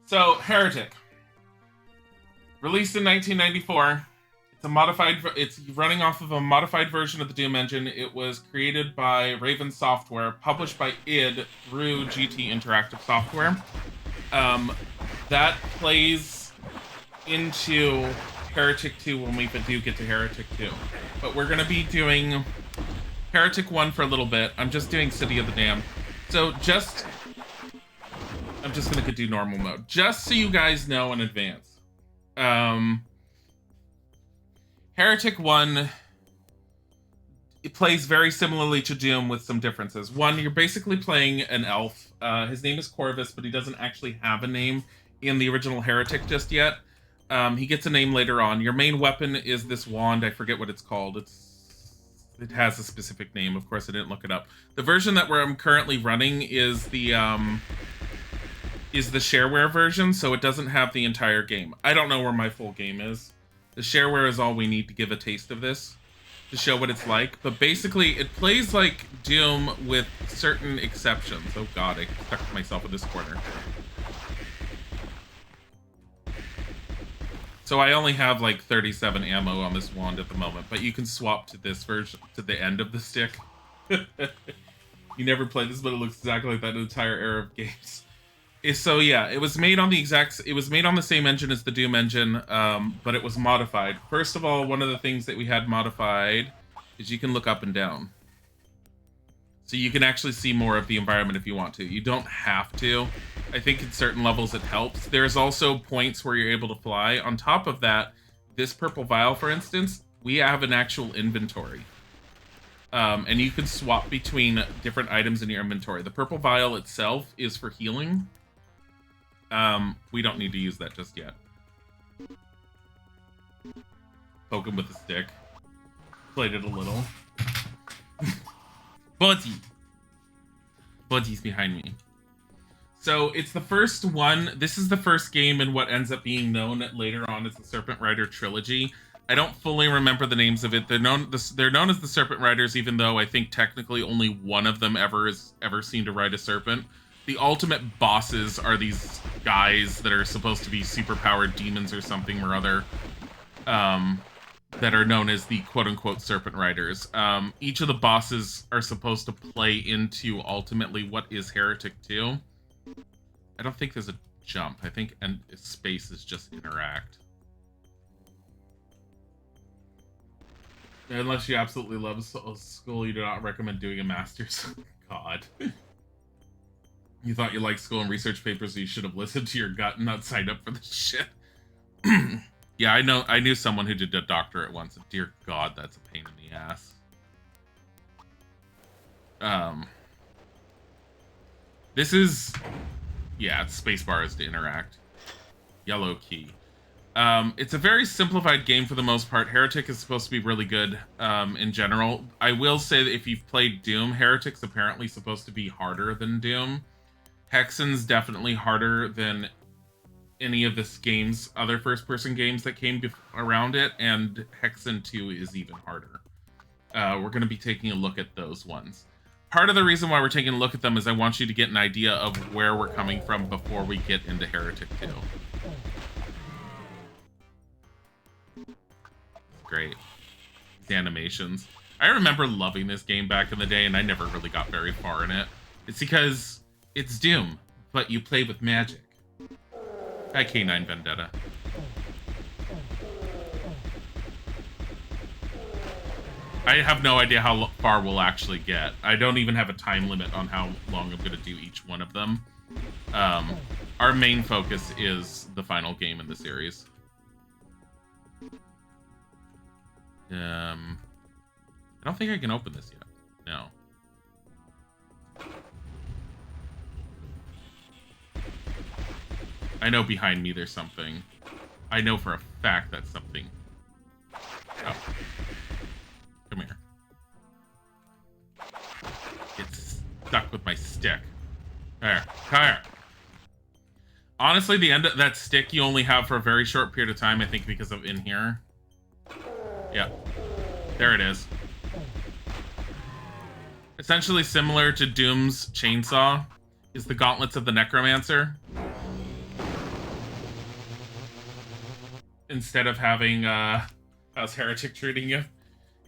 So, Heretic. Released in 1994. It's running off of a modified version of the Doom engine. It was created by Raven Software, published by id through GT Interactive Software. That plays into Heretic 2 when we do get to Heretic 2. But we're going to be doing Heretic 1 for a little bit. I'm just doing City of the Damned. So I'm just going to do normal mode. Just so you guys know in advance. Heretic 1, it plays very similarly to Doom with some differences. One, you're basically playing an elf. His name is Corvus, but he doesn't actually have a name in the original Heretic just yet. He gets a name later on. Your main weapon is this wand. I forget what it's called. It has a specific name. Of course, I didn't look it up. The version that I'm currently running is the shareware version, so it doesn't have the entire game. I don't know where my full game is. The shareware is all we need to give a taste of this, to show what it's like. But basically, it plays like Doom with certain exceptions. Oh god, I stuck myself in this corner. So I only have like 37 ammo on this wand at the moment, but you can swap to this version, to the end of the stick. You never played this, but it looks exactly like that entire era of games. So yeah, it was made on the same engine as the Doom engine, but it was modified. First of all, one of the things that we had modified is you can look up and down. So you can actually see more of the environment if you want to. You don't have to. I think in certain levels it helps. There's also points where you're able to fly. On top of that, this purple vial, for instance, we have an actual inventory. And you can swap between different items in your inventory. The purple vial itself is for healing. We don't need to use that just yet. Poke him with a stick. Played it a little. Buddy's behind me. So it's the first one. This is the first game in what ends up being known later on as the Serpent Rider trilogy. I don't fully remember the names of it. They're known as the Serpent Riders, even though I think technically only one of them ever seen to ride a serpent. The ultimate bosses are these guys that are supposed to be superpowered demons or something or other, that are known as the quote-unquote Serpent Riders. Each of the bosses are supposed to play into ultimately what is Heretic 2. I don't think there's a jump. I think space is just interact. Unless you absolutely love school, you do not recommend doing a master's. God. You thought you liked school and research papers, so you should have listened to your gut and not signed up for this shit. Yeah, I knew someone who did a doctorate once, and dear God, that's a pain in the ass. This is... Yeah, spacebar is to interact. Yellow key. It's a very simplified game for the most part. Heretic is supposed to be really good in general. I will say that if you've played Doom, Heretic's apparently supposed to be harder than Doom. Hexen's definitely harder than any of this game's other first-person games that came around it, and Hexen 2 is even harder. We're going to be taking a look at those ones. Part of the reason why we're taking a look at them is I want you to get an idea of where we're coming from before we get into Heretic 2. Great. These animations. I remember loving this game back in the day, and I never really got very far in it. It's because it's Doom, but you play with magic. Hi, K9 Vendetta. I have no idea how far we'll actually get. I don't even have a time limit on how long I'm going to do each one of them. Our main focus is the final game in the series. I don't think I can open this yet. No. I know behind me there's something. I know for a fact that's something. Oh. Come here. It's stuck with my stick. There. Come here. Honestly, the end of that stick you only have for a very short period of time, I think, because of in here. Yeah. There it is. Essentially similar to Doom's chainsaw is the gauntlets of the Necromancer. instead of having, how's Heretic treating you?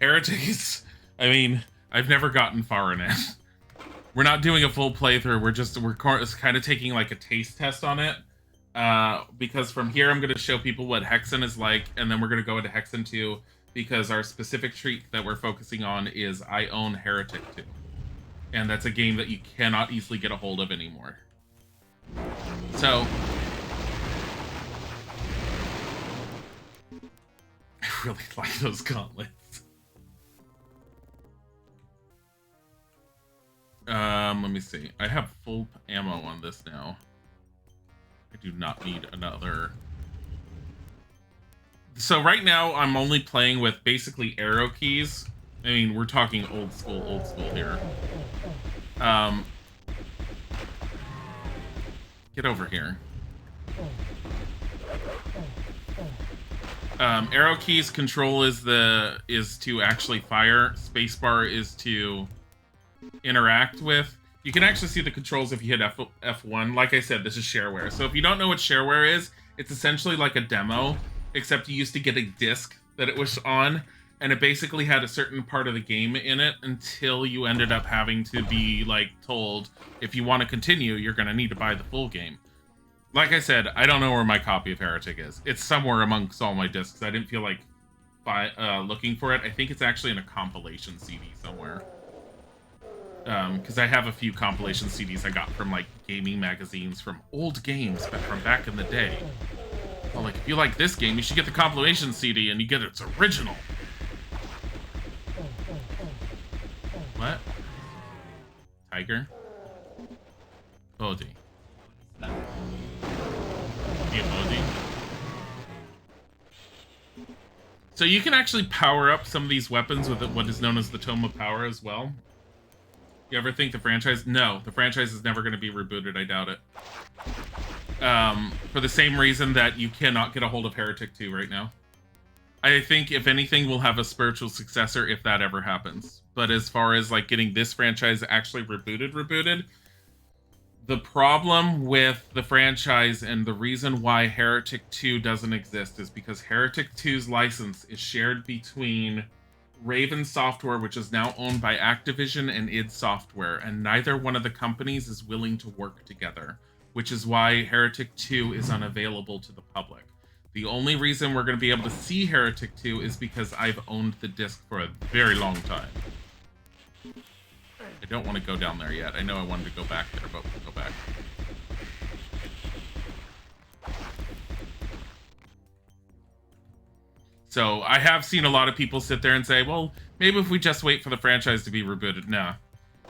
Heretic is, I mean, I've never gotten far in it. We're not doing a full playthrough, we're kind of taking like a taste test on it. Because from here I'm going to show people what Hexen is like, and then we're going to go into Hexen 2, because our specific treat that we're focusing on is I own Heretic 2. And that's a game that you cannot easily get a hold of anymore. So, I really like those gauntlets. Let me see. I have full ammo on this now. I do not need another. So right now, I'm only playing with basically arrow keys. I mean, we're talking old school here. Get over here. Arrow keys control is to actually fire. Spacebar is to interact with. You can actually see the controls if you hit F1. Like I said, this is shareware. So if you don't know what shareware is, it's essentially like a demo, except you used to get a disc that it was on, and it basically had a certain part of the game in it until you ended up having to be like told, if you want to continue, you're going to need to buy the full game. Like I said, I don't know where my copy of Heretic is. It's somewhere amongst all my discs. I didn't feel like looking for it. I think it's actually in a compilation CD somewhere. Because I have a few compilation CDs I got from like gaming magazines from old games, but from back in the day. Well, like, if you like this game, you should get the compilation CD and you get its original. What? Tiger? Bodhi. The emoji. So you can actually power up some of these weapons with what is known as the Tome of Power as well. You ever think the franchise? No, the franchise is never going to be rebooted. I doubt it. For the same reason that you cannot get a hold of Heretic 2 right now. I think, if anything, we'll have a spiritual successor if that ever happens. But as far as like getting this franchise actually rebooted, the problem with the franchise and the reason why Heretic 2 doesn't exist is because Heretic 2's license is shared between Raven Software, which is now owned by Activision, and id Software, and neither one of the companies is willing to work together, which is why Heretic 2 is unavailable to the public. The only reason we're going to be able to see Heretic 2 is because I've owned the disc for a very long time. I don't want to go down there yet. I know I wanted to go back there, but we'll go back. So I have seen a lot of people sit there and say, well, maybe if we just wait for the franchise to be rebooted. Nah.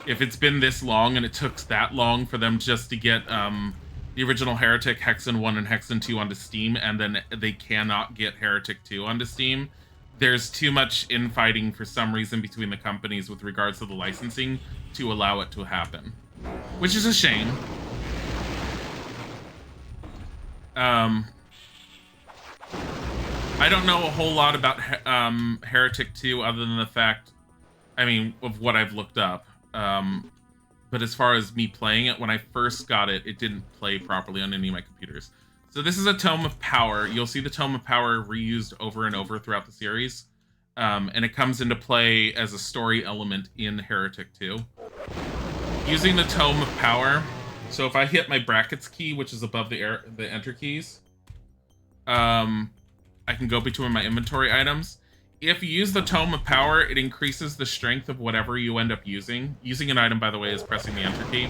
If it's been this long and it took that long for them just to get the original Heretic, Hexen 1 and Hexen 2 onto Steam, and then they cannot get Heretic 2 onto Steam, there's too much infighting for some reason between the companies with regards to the licensing to allow it to happen. Which is a shame. I don't know a whole lot about Heretic 2 other than the fact, I mean, of what I've looked up. But as far as me playing it, when I first got it, it didn't play properly on any of my computers. So this is a Tome of Power. You'll see the Tome of Power reused over and over throughout the series. And it comes into play as a story element in Heretic 2. Using the Tome of Power, so if I hit my brackets key, which is above the enter keys, I can go between my inventory items. If you use the Tome of Power, it increases the strength of whatever you end up using. Using an item, by the way, is pressing the enter key.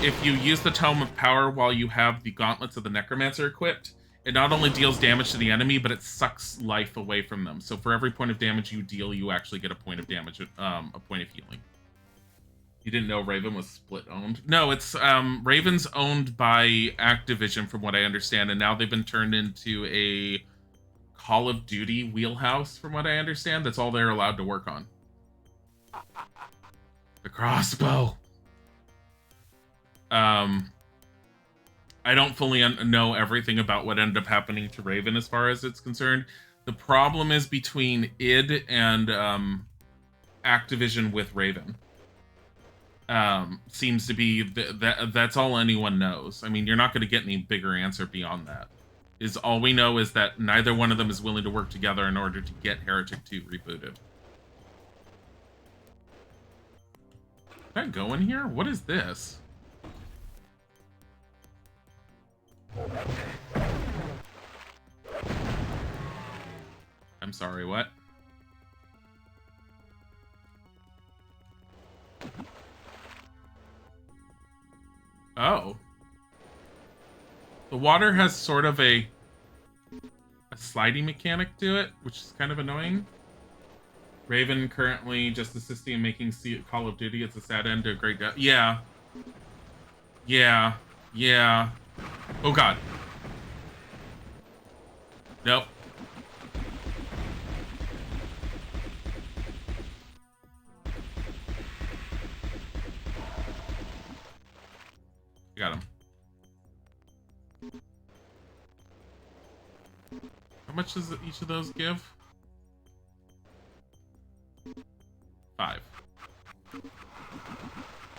If you use the Tome of Power while you have the Gauntlets of the Necromancer equipped, it not only deals damage to the enemy, but it sucks life away from them. So for every point of damage you deal, you actually get a point of damage, a point of healing. You didn't know Raven was split-owned? No, it's Raven's owned by Activision, from what I understand, and now they've been turned into a Call of Duty wheelhouse, from what I understand. That's all they're allowed to work on. The crossbow. I don't fully know everything about what ended up happening to Raven as far as it's concerned. The problem is between id and Activision with Raven. Seems to be that's all anyone knows. I mean, you're not going to get any bigger answer beyond that. Is all we know is that neither one of them is willing to work together in order to get Heretic 2 rebooted. Can I go in here? What is this? I'm sorry, what? Oh. The water has sort of a sliding mechanic to it, which is kind of annoying. Raven currently just assisting in making Call of Duty. It's a sad end to a great death. Yeah. Yeah. Yeah. Oh, God. Nope. Got him. How much does each of those give? 5.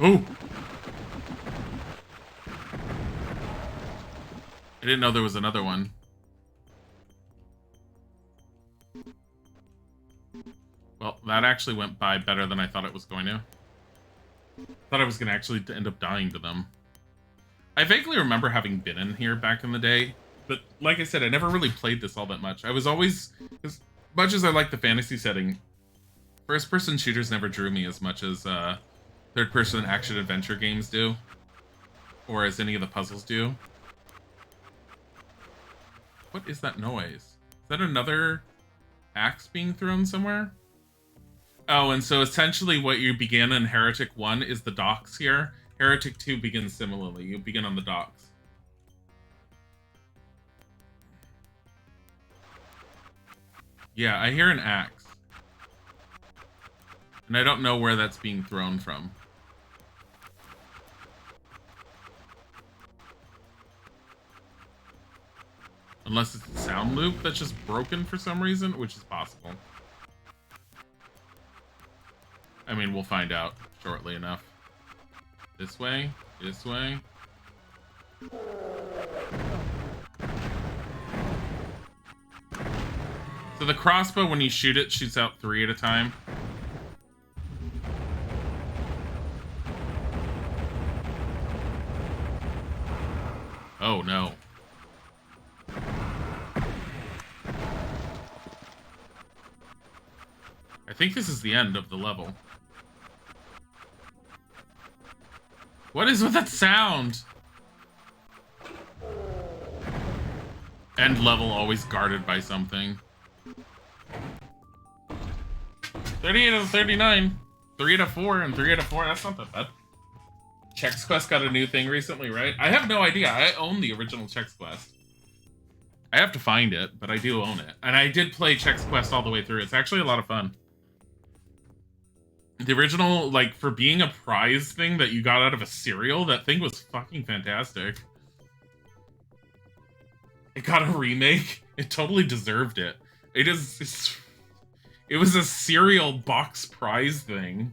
Oh! I didn't know there was another one. Well, that actually went by better than I thought it was going to. Thought I was going to actually end up dying to them. I vaguely remember having been in here back in the day, but like I said, I never really played this all that much. I was always, as much as I like the fantasy setting, first-person shooters never drew me as much as third-person action-adventure games do, or as any of the puzzles do. What is that noise? Is that another axe being thrown somewhere? Oh, and so essentially what you begin in Heretic 1 is the docks here. Heretic 2 begins similarly. You begin on the docks. Yeah, I hear an axe. And I don't know where that's being thrown from. Unless it's a sound loop that's just broken for some reason, which is possible. I mean, we'll find out shortly enough. This way, this way. So the crossbow, when you shoot it, shoots out 3 at a time. Oh, no. I think this is the end of the level. What is with that sound? End level always guarded by something. 38 out of 39. 3 out of 4 and 3 out of 4. That's not that bad. Chex Quest got a new thing recently, right? I have no idea. I own the original Chex Quest. I have to find it, but I do own it. And I did play Chex Quest all the way through. It's actually a lot of fun. The original, like, for being a prize thing that you got out of a cereal, that thing was fucking fantastic. It got a remake. It totally deserved it. It was a cereal box prize thing.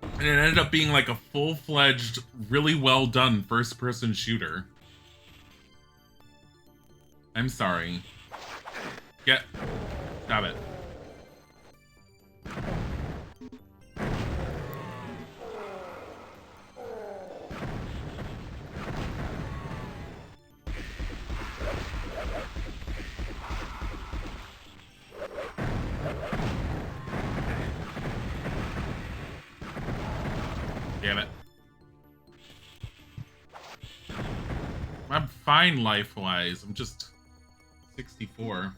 And it ended up being like a full-fledged, really well-done first-person shooter. I'm sorry. Stop it. Damn it. I'm fine life-wise. I'm just 64.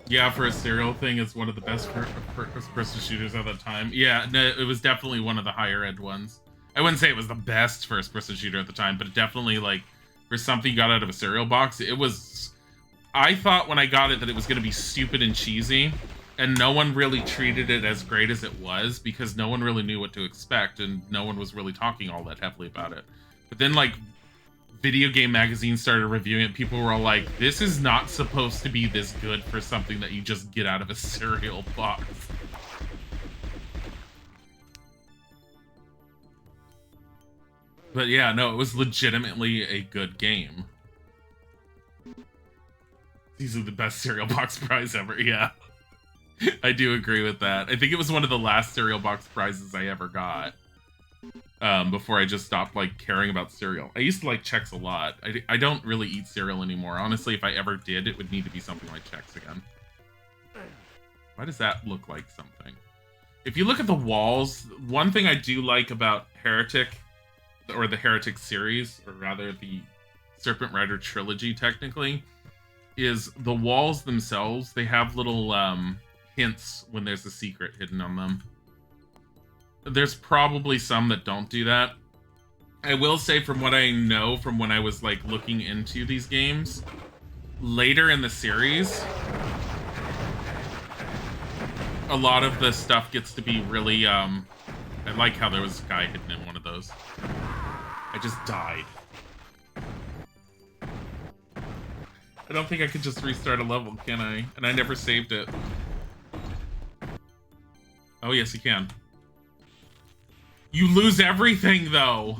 Yeah, for a serial thing, it's one of the best first-person shooters at that time. Yeah, no, it was definitely one of the higher-end ones. I wouldn't say it was the best first-person shooter at the time, but it definitely, like, for something you got out of a cereal box, it was... I thought when I got it that it was going to be stupid and cheesy, and no one really treated it as great as it was, because no one really knew what to expect, and no one was really talking all that heavily about it. But then, like, video game magazines started reviewing it. People were all like, this is not supposed to be this good for something that you just get out of a cereal box. But yeah, no, it was legitimately a good game. easily the best cereal box prize ever. Yeah, I do agree with that. I think it was one of the last cereal box prizes I ever got. Before I just stopped like caring about cereal. I used to like Chex a lot. I don't really eat cereal anymore. Honestly, if I ever did, it would need to be something like Chex again. Why does that look like something? If you look at the walls, one thing I do like about Heretic, or the Heretic series, or rather the Serpent Rider trilogy technically, is the walls themselves, they have little hints when there's a secret hidden on them. There's probably some that don't do that. I will say, from what I know from when I was like looking into these games, later in the series, a lot of the stuff gets to be really, I like how there was a guy hidden in one of those. I just died. I don't think I could just restart a level, can I? And I never saved it. Oh, yes, you can. You lose everything, though.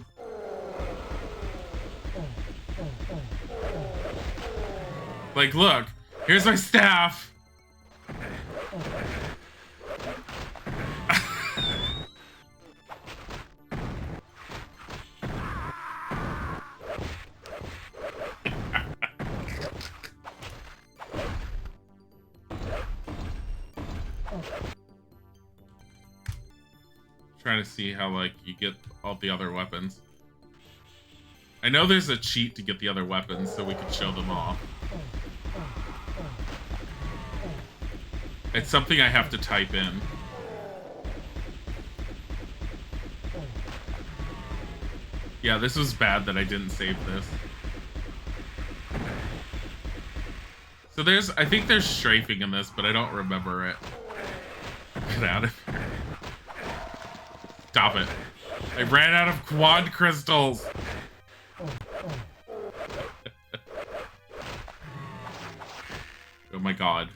Like, look. Here's my staff. Trying to see how, like, you get all the other weapons. I know there's a cheat to get the other weapons, so we can show them off. It's something I have to type in. Yeah, this was bad that I didn't save this. So I think there's strafing in this, but I don't remember it. Get out of here. Stop it. I ran out of quad crystals. Oh my god.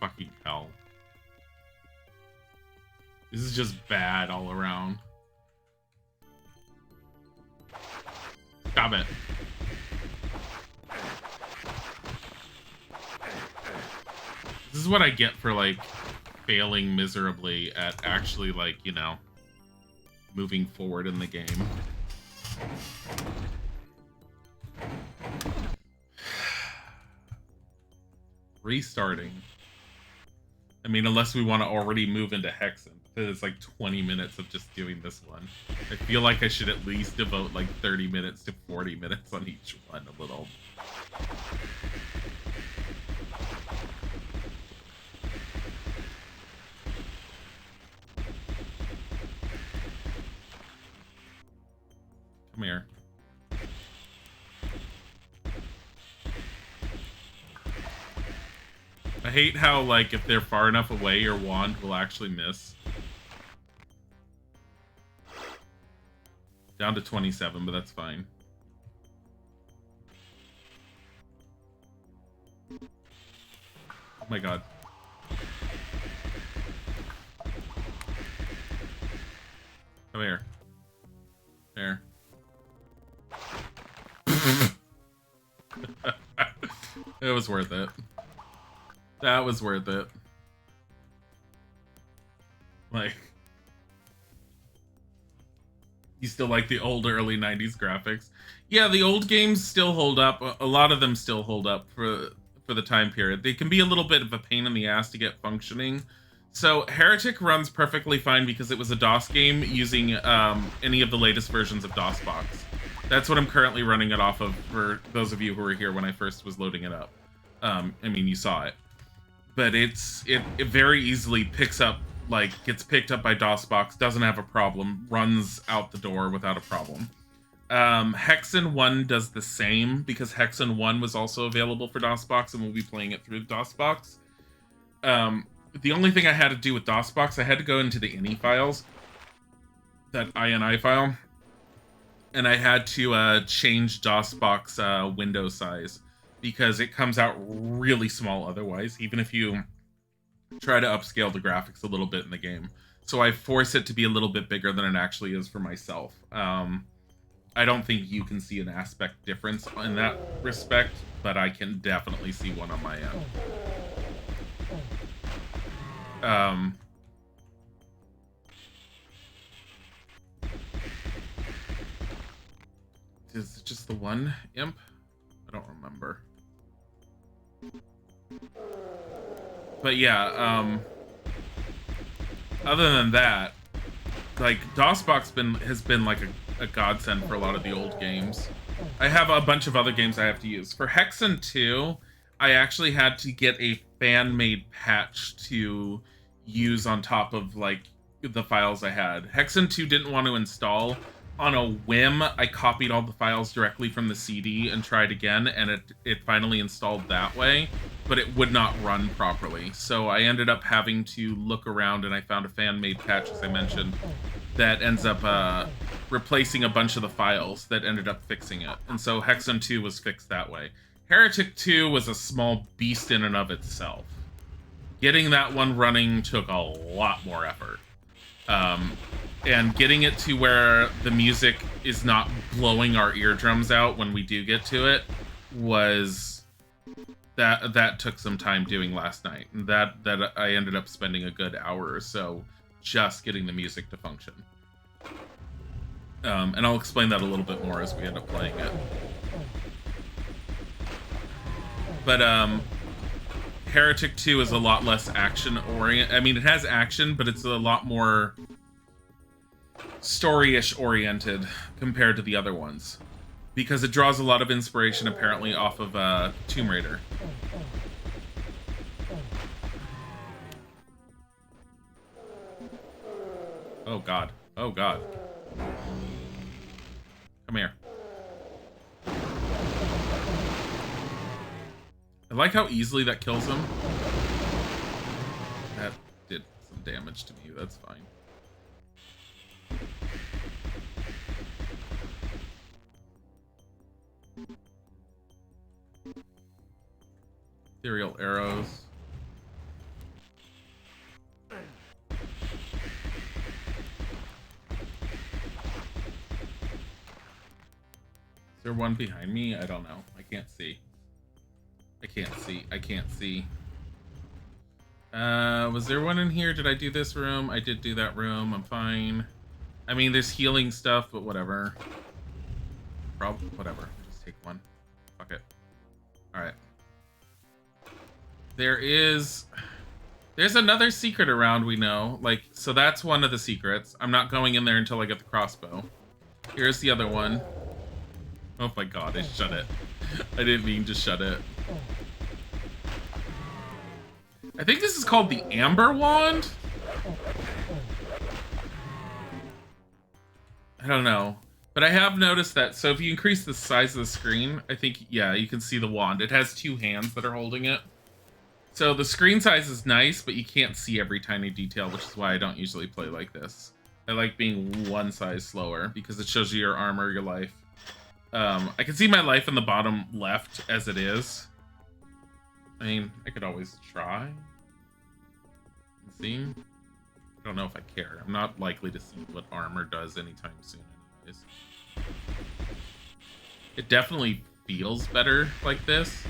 Fucking hell. This is just bad all around. Stop it. This is what I get for, like, failing miserably at actually, like, you know, moving forward in the game. Restarting. I mean, unless we want to already move into Hexen, because it's like 20 minutes of just doing this one. I feel like I should at least devote like 30 minutes to 40 minutes on each one a little. Come here. I hate how, like, if they're far enough away, your wand will actually miss. Down to 27, but that's fine. Oh my god. Come here. There. It was worth it. That was worth it. Like, you still like the old early 90s graphics? Yeah, the old games still hold up. A lot of them still hold up for the time period. They can be a little bit of a pain in the ass to get functioning. So Heretic runs perfectly fine because it was a DOS game using any of the latest versions of DOSBox. That's what I'm currently running it off of for those of you who were here when I first was loading it up. I mean, you saw it. But it very easily picks up, like, gets picked up by DOSBox, doesn't have a problem, runs out the door without a problem. Hexen 1 does the same, because Hexen 1 was also available for DOSBox, and we'll be playing it through DOSBox. The only thing I had to do with DOSBox, I had to go into the ini files, that INI file, and I had to change DOSBox window size, because it comes out really small otherwise, even if you try to upscale the graphics a little bit in the game. So I force it to be a little bit bigger than it actually is for myself. I don't think you can see an aspect difference in that respect, but I can definitely see one on my end. Is it just the one imp? I don't remember. But yeah, other than that, like, DOSBox has been like a godsend for a lot of the old games. I have a bunch of other games I have to use. For Hexen 2, I actually had to get a fan-made patch to use on top of, like, the files I had. Hexen 2 didn't want to install. On a whim, I copied all the files directly from the CD and tried again, and it finally installed that way, but it would not run properly. So I ended up having to look around, and I found a fan-made patch, as I mentioned, that ends up replacing a bunch of the files that ended up fixing it. And so Hexen 2 was fixed that way. Heretic 2 was a small beast in and of itself. Getting that one running took a lot more effort. And getting it to where the music is not blowing our eardrums out when we do get to it was... That took some time doing last night. And that I ended up spending a good hour or so just getting the music to function. And I'll explain that a little bit more as we end up playing it. But Heretic 2 is a lot less action-oriented. I mean, it has action, but it's a lot more story-ish oriented compared to the other ones. Because it draws a lot of inspiration, apparently, off of Tomb Raider. Oh, God. Oh, God. Come here. I like how easily that kills him. That did some damage to me. That's fine. Ethereal arrows. Is there one behind me? I don't know. I can't see. I can't see. I can't see. Was there one in here? Did I do this room? I did do that room. I'm fine. I mean, there's healing stuff, but whatever. Whatever. Just take one. Fuck it. Alright. There's another secret around, we know. Like, so that's one of the secrets. I'm not going in there until I get the crossbow. Here's the other one. Oh my god, I shut it. I didn't mean to shut it. I think this is called the Amber Wand? I don't know. But I have noticed that, so if you increase the size of the screen, I think, yeah, you can see the wand. It has two hands that are holding it. So the screen size is nice, but you can't see every tiny detail, which is why I don't usually play like this. I like being one size slower, because it shows you your armor, your life. I can see my life in the bottom left as it is. I mean, I could always try. And see? I don't know if I care. I'm not likely to see what armor does anytime soon anyways. It definitely feels better like this.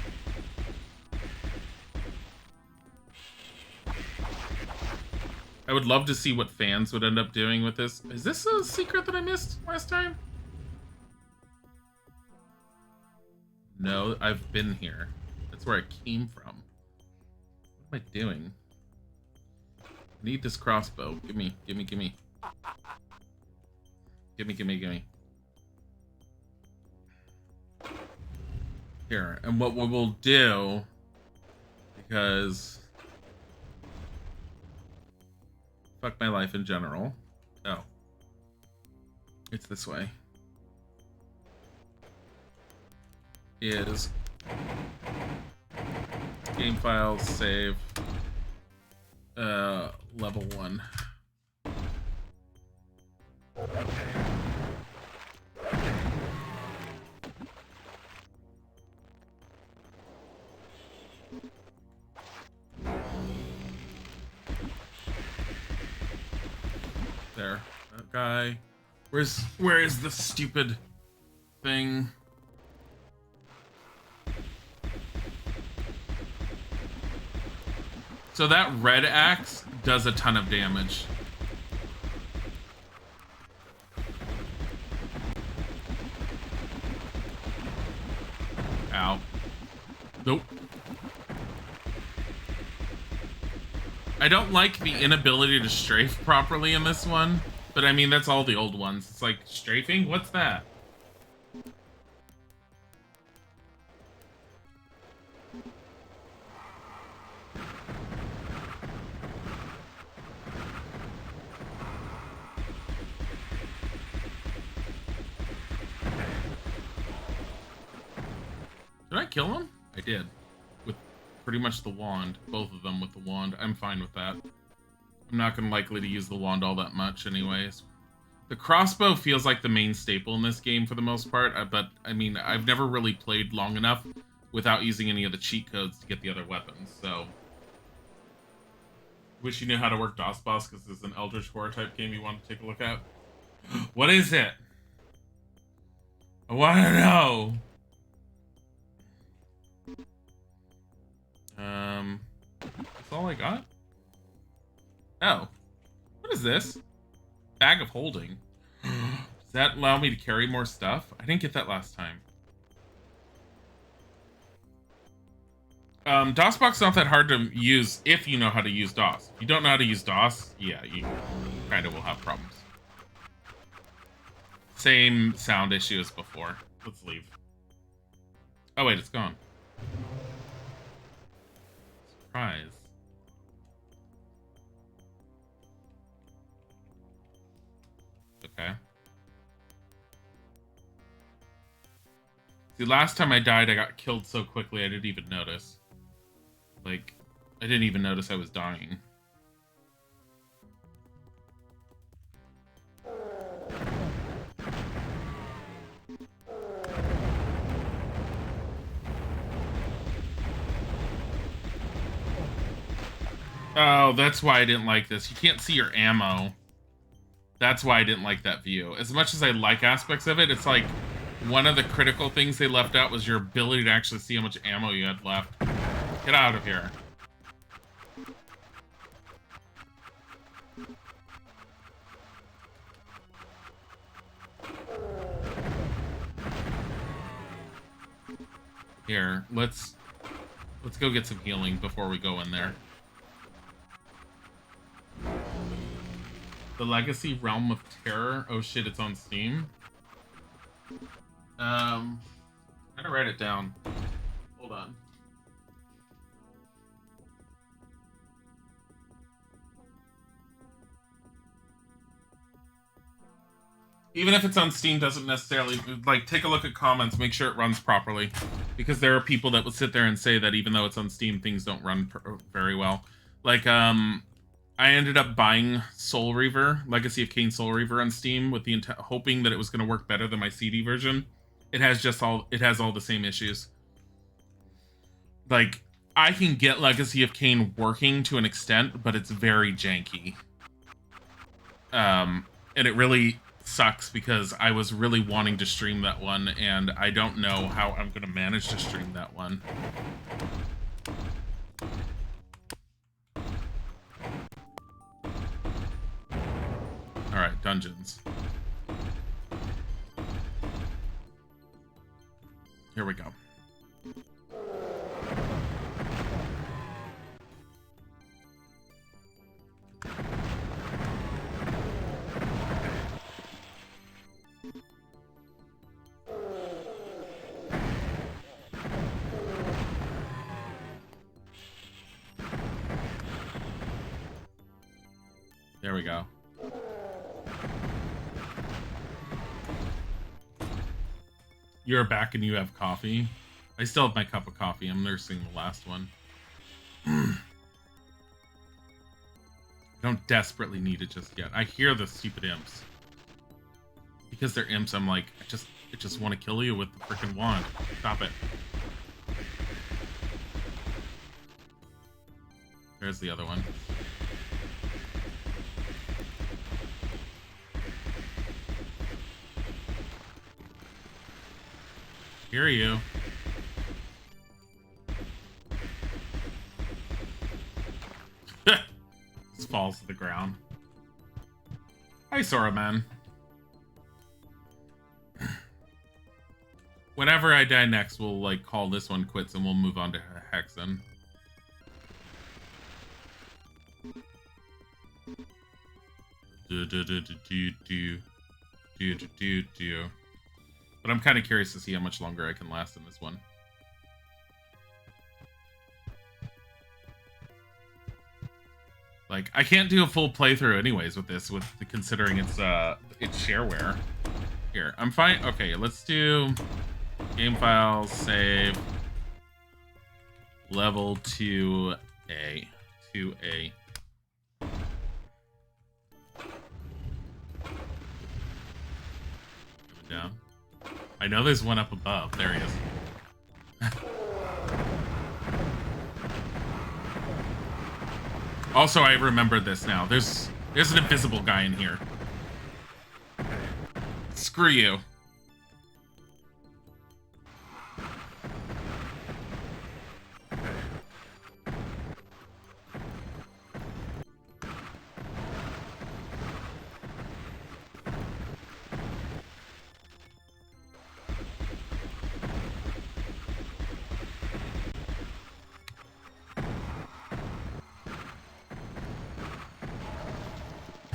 I would love to see what fans would end up doing with this. Is this a secret that I missed last time? No, I've been here. That's where I came from. What am I doing? I need this crossbow. Gimme, gimme, gimme. Gimme, gimme, gimme. Here, and what we will do, because fuck my life in general. Oh. It's this way. Is game files, save, level 1. there. That guy. Where is the stupid thing? So that red axe does a ton of damage. Ow. Nope. I don't like the inability to strafe properly in this one, but I mean, that's all the old ones. It's like, strafing? What's that? Did I kill him? I did. With pretty much the wand. Both of them with the wand. I'm fine with that. I'm not gonna likely to use the wand all that much anyways. The crossbow feels like the main staple in this game for the most part, but I mean, I've never really played long enough without using any of the cheat codes to get the other weapons, so... Wish you knew how to work DOS Boss, because this is an Eldritch Horror type game you want to take a look at. What is it? I want to know! That's all I got? Oh. What is this? Bag of holding. Does that allow me to carry more stuff? I didn't get that last time. DOSBox not that hard to use if you know how to use DOS. If you don't know how to use DOS, yeah, you kind of will have problems. Same sound issue as before. Let's leave. Oh wait, it's gone. Surprise. Okay. See, last time I died, I got killed so quickly I didn't even notice. Like, I didn't even notice I was dying. Oh, that's why I didn't like this. You can't see your ammo. That's why I didn't like that view. As much as I like aspects of it, it's like one of the critical things they left out was your ability to actually see how much ammo you had left. Get out of here. Here, let's go get some healing before we go in there. The Legacy Realm of Terror. Oh shit, it's on Steam. I'm gonna write it down. Hold on. Even if it's on Steam, doesn't necessarily, like, take a look at comments, make sure it runs properly. Because there are people that would sit there and say that even though it's on Steam, things don't run very well. Like, I ended up buying Soul Reaver, Legacy of Kain Soul Reaver on Steam with the hoping that it was going to work better than my CD version. It has all the same issues. Like, I can get Legacy of Kain working to an extent, but it's very janky. And it really sucks because I was really wanting to stream that one, and I don't know how I'm going to manage to stream that one. Alright, dungeons. Here we go. There we go. You're back and you have coffee. I still have my cup of coffee. I'm nursing the last one. I don't desperately need it just yet. I hear the stupid imps. Because they're imps, I'm like, I just want to kill you with the freaking wand. Stop it. There's the other one. Hear you. Just falls to the ground. Hi, Sora Man. Whenever I die next, we'll like call this one quits and we'll move on to Hexen. But I'm kind of curious to see how much longer I can last in this one. Like, I can't do a full playthrough anyways with this, considering it's shareware. Here, I'm fine. Okay, let's do game files, save, level 2A. 2A. Down. I know there's one up above. There he is. Also, I remember this now. There's an invisible guy in here. Screw you.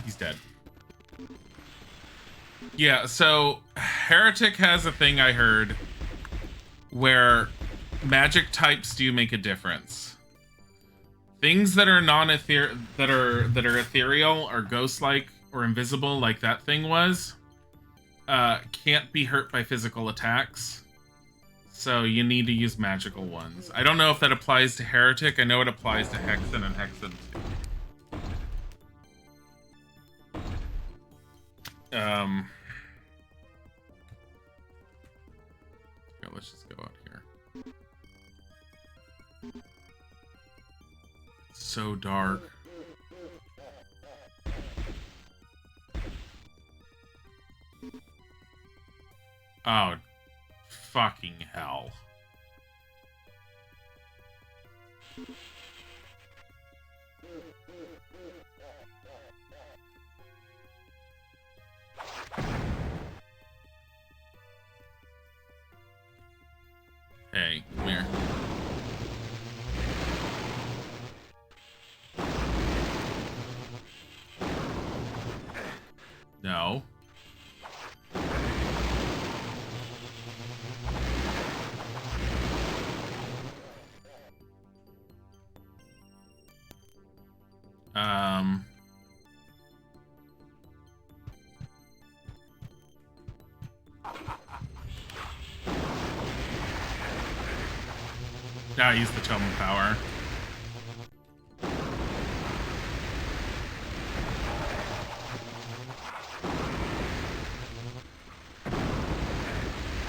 He's dead. Yeah, so Heretic has a thing I heard where magic types do make a difference. Things that are that are ethereal or ghost-like or invisible, like that thing was, can't be hurt by physical attacks. So you need to use magical ones. I don't know if that applies to Heretic. I know it applies to Hexen and Hexen 2. Here, let's just go out here. It's so dark. Oh, fucking hell. Hey, come here. No. Now use the tome of power.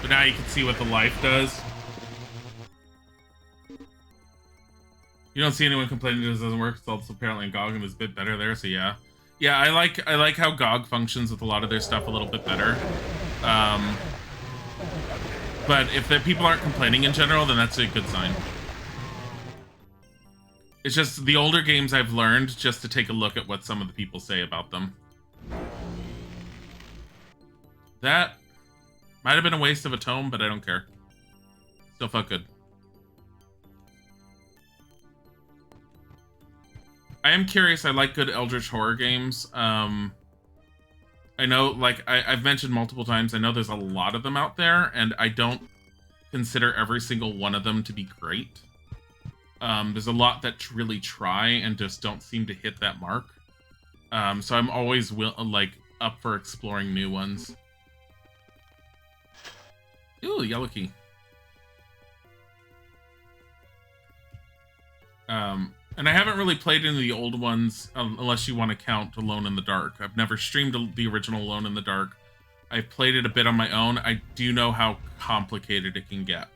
But now you can see what the life does. You don't see anyone complaining this doesn't work. It's also apparently GOG and is a bit better there, so yeah. Yeah, I like how GOG functions with a lot of their stuff a little bit better. But if the people aren't complaining in general, then that's a good sign. It's just the older games I've learned just to take a look at what some of the people say about them. That might have been a waste of a tome, but I don't care. Still felt good. I am curious. I like good Eldritch horror games. I know, like, I've mentioned multiple times, I know there's a lot of them out there, and I don't consider every single one of them to be great. There's a lot that really try and just don't seem to hit that mark. So I'm always up for exploring new ones. Ooh, yellow key. And I haven't really played any of the old ones unless you want to count Alone in the Dark. I've never streamed the original Alone in the Dark. I've played it a bit on my own. I do know how complicated it can get.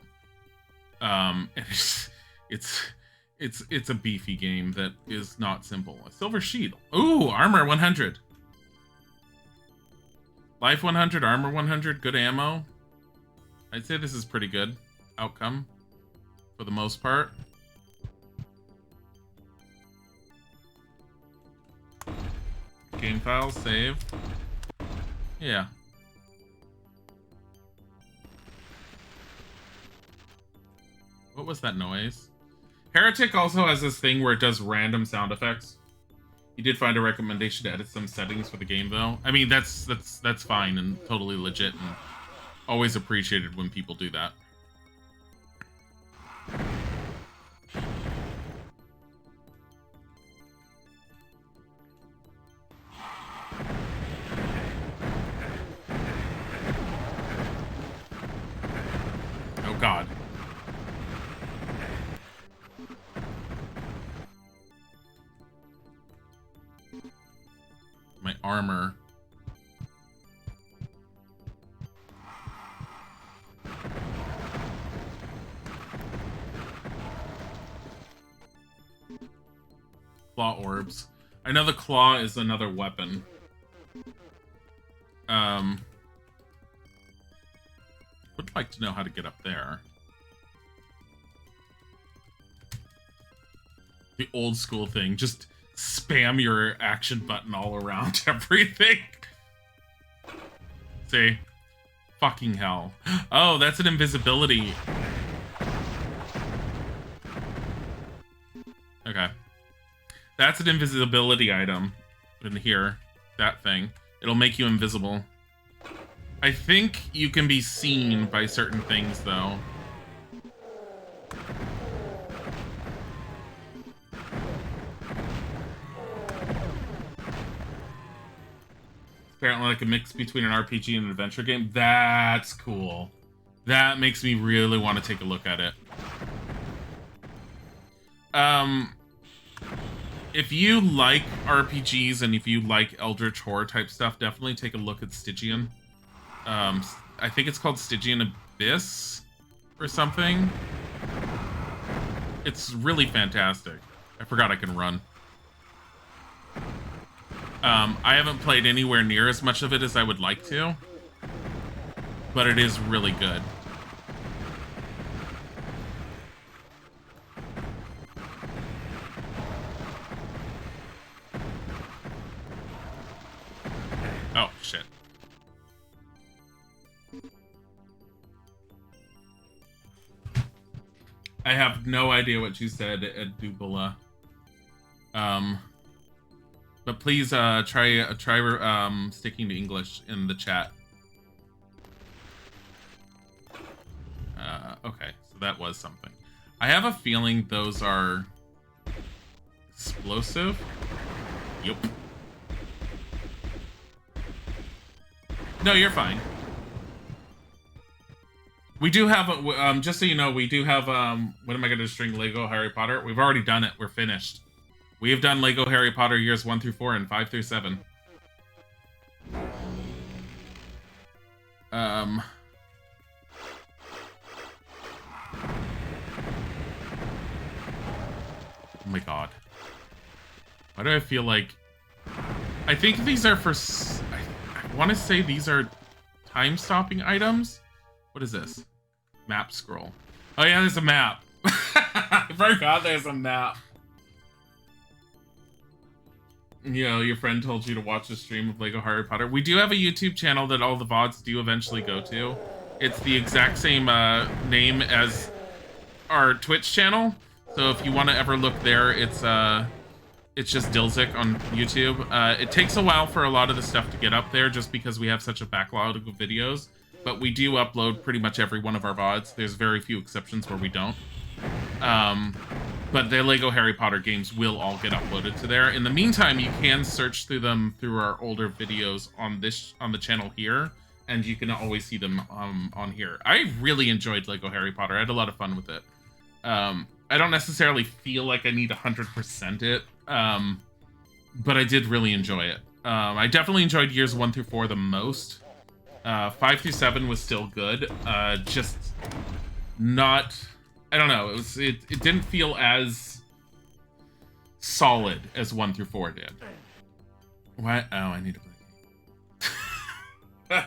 It's a beefy game that is not simple. A silver sheet. Ooh, armor 100. Life 100, armor 100, good ammo. I'd say this is pretty good outcome for the most part. Game file, save. Yeah. What was that noise? Heretic also has this thing where it does random sound effects. You did find a recommendation to edit some settings for the game, though. I mean, that's fine and totally legit, and always appreciated when people do that. Oh God. My armor. Claw orbs. I know the claw is another weapon. Would like to know how to get up there. The old school thing. Just spam your action button all around everything. See? Fucking hell. Oh, that's an invisibility. Okay. That's an invisibility item in here. That thing. It'll make you invisible. I think you can be seen by certain things, though. Apparently like a mix between an RPG and an adventure game. That's cool. That makes me really want to take a look at it. If you like RPGs and if you like Eldritch Horror type stuff, definitely take a look at Stygian. I think it's called Stygian Abyss or something. It's really fantastic. I forgot I can run. I haven't played anywhere near as much of it as I would like to, but it is really good. Oh, shit. I have no idea what you said, Dubula. But please try sticking to English in the chat. Okay, so that was something. I have a feeling those are explosive. Yup. No, you're fine. We do have, just so you know, we do have, when am I going to string Lego Harry Potter? We've already done it. We're finished. We have done Lego Harry Potter years 1 through 4 and 5 through 7. Oh my god. Why do I feel like... I think these are for... I want to say these are time-stopping items. What is this? Map scroll. Oh yeah, there's a map. I forgot there's a map. You know, your friend told you to watch a stream of Lego Harry Potter. We do have a YouTube channel that all the VODs do eventually go to. It's the exact same name as our Twitch channel. So if you want to ever look there, it's just Dilzik on YouTube. It takes a while for a lot of the stuff to get up there just because we have such a backlog of videos. But we do upload pretty much every one of our VODs. There's very few exceptions where we don't. But the Lego Harry Potter games will all get uploaded to there. In the meantime, you can search through them through our older videos on the channel here, and you can always see them on here. I really enjoyed Lego Harry Potter. I had a lot of fun with it. I don't necessarily feel like I need 100% it, but I did really enjoy it. I definitely enjoyed years 1 through 4 the most. 5 through 7 was still good. Just not... I don't know. It didn't feel as solid as 1 through 4 did. What? Oh, I need to play.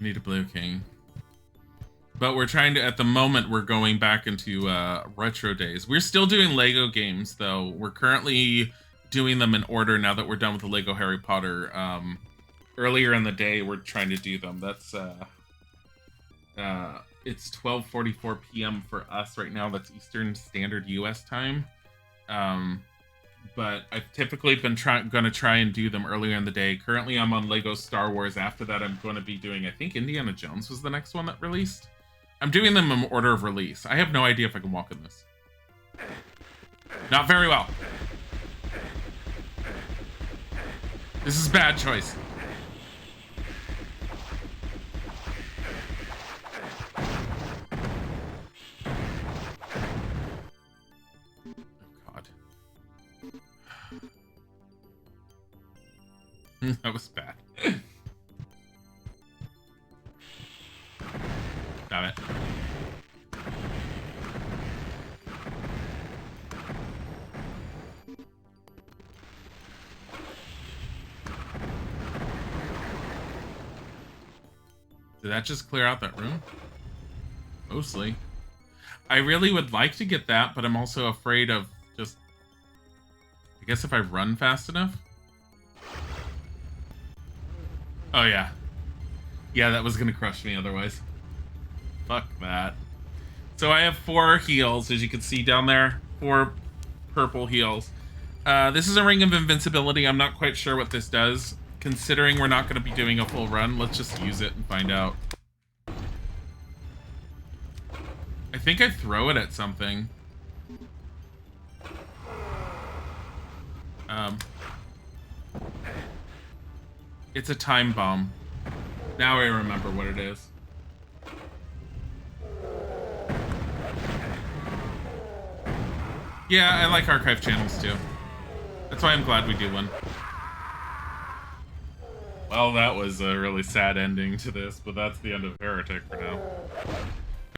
need a blue king. But we're trying to, at the moment, we're going back into retro days. We're still doing Lego games, though. We're currently doing them in order now that we're done with the Lego Harry Potter. Earlier in the day, we're trying to do them. That's, it's 12:44 p.m. for us right now. That's Eastern Standard U.S. time. But I've typically been going to try and do them earlier in the day. Currently, I'm on Lego Star Wars. After that, I'm going to be doing, I think Indiana Jones was the next one that released. I'm doing them in order of release. I have no idea if I can walk in this. Not very well. This is a bad choice. Oh, God. That was bad. Damn it. Did that just clear out that room? Mostly. I really would like to get that, but I'm also afraid of just... I guess if I run fast enough? Oh, yeah. Yeah, that was gonna crush me otherwise. Fuck that. So I have 4 heals, as you can see down there. 4 purple heals. This is a Ring of Invincibility. I'm not quite sure what this does. Considering we're not going to be doing a full run, let's just use it and find out. I think I throw it at something. It's a time bomb. Now I remember what it is. Yeah, I like archive channels too. That's why I'm glad we do one. Well, that was a really sad ending to this, but that's the end of Heretic for now.